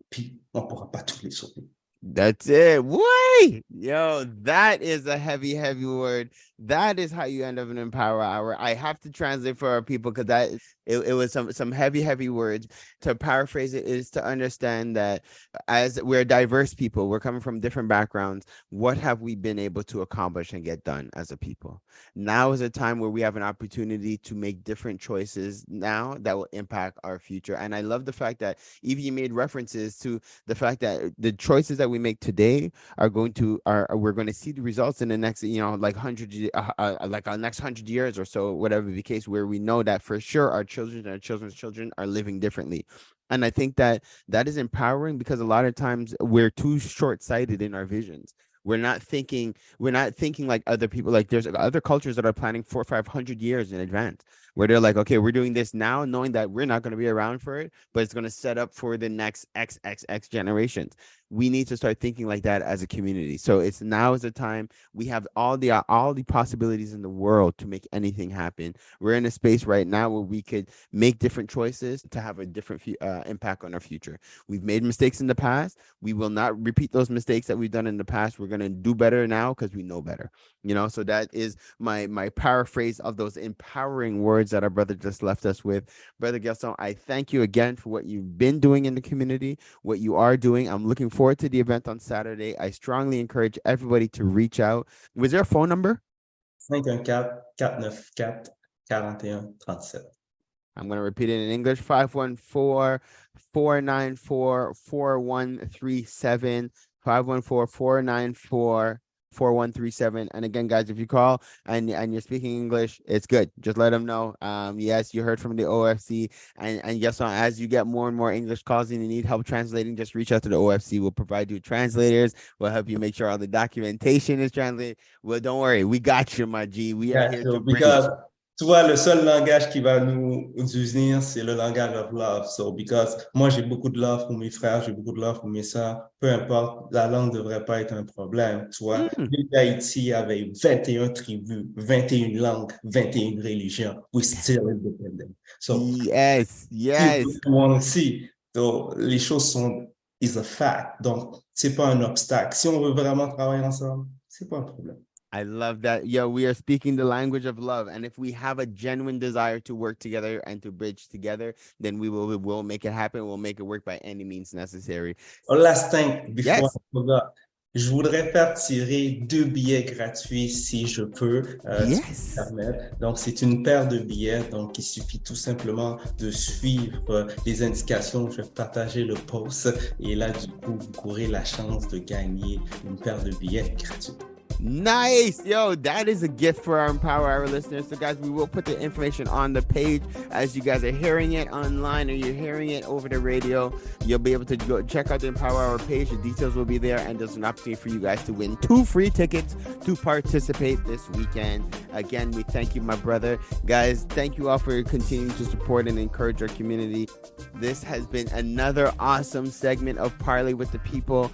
puis on ne pourra pas tous les sauver. That's it. Wait, yo, that is a heavy, heavy word. That is how you end up in an Empower Hour. I have to translate for our people because it was some heavy, heavy words. To paraphrase it is to understand that as we're diverse people, we're coming from different backgrounds. What have we been able to accomplish and get done as a people? Now is a time where we have an opportunity to make different choices now that will impact our future. And I love the fact that Evie made references to the fact that the choices that we make today are going to we're going to see the results in the next like next 100 years or so, whatever the case, where we know that for sure our children and our children's children are living differently. And I think that is empowering because a lot of times we're too short-sighted in our visions. We're not thinking like other people. Like there's other cultures that are planning 400 or 500 years in advance, where they're like, okay, we're doing this now, knowing that we're not going to be around for it, but it's going to set up for the next XXX generations. We need to start thinking like that as a community. So it's now is the time. We have all the possibilities in the world to make anything happen. We're in a space right now where we could make different choices to have a different impact on our future. We've made mistakes in the past. We will not repeat those mistakes that we've done in the past. We're going to do better now because we know better. So that is my paraphrase of those empowering words that our brother just left us with. Brother Gerson, I thank you again for what you've been doing in the community, what you are doing. I'm looking forward to the event on Saturday. I strongly encourage everybody to reach out. Was there a phone number? 514-494-4137. I'm going to repeat it in English. 514-494-4137. 514-494-4137. And again, guys, if you call and you're speaking English, it's good. Just let them know. Yes, you heard from the OFC. And yes, as you get more and more English calls and you need help translating, just reach out to the OFC. We'll provide you translators. We'll help you make sure all the documentation is translated. Well, don't worry. We got you, my G. We are here to bring it. Tu vois, le seul langage qui va nous unir, c'est le langage of love. So, because moi, j'ai beaucoup de love pour mes frères, j'ai beaucoup de love pour mes sœurs. Peu importe, la langue ne devrait pas être un problème. Tu vois, Haïti avait 21 tribus, 21 langues, 21 religions. We still independent. So, yes. See, so, les choses is a fact. Donc, c'est pas un obstacle. Si on veut vraiment travailler ensemble, c'est pas un problème. I love that. Yo, we are speaking the language of love. And if we have a genuine desire to work together and to bridge together, then we will make it happen. We'll make it work by any means necessary. Last thing, before I forgot, je voudrais faire tirer 2 billets gratuits si je peux. Yes. Donc, c'est une paire de billets. Donc, il suffit tout simplement de suivre les indications. Je vais partager le post. Et là, du coup, vous courez la chance de gagner une paire de billets gratuits. Nice. Yo, that is a gift for our Empower Hour listeners. So guys, we will put the information on the page as you guys are hearing it online or you're hearing it over the radio. You'll be able to go check out the Empower Hour page. The details will be there, and there's an opportunity for you guys to win 2 free tickets to participate this weekend. Again, we thank you, my brother. Guys, thank you all for continuing to support and encourage our community. This has been another awesome segment of Parley with the People.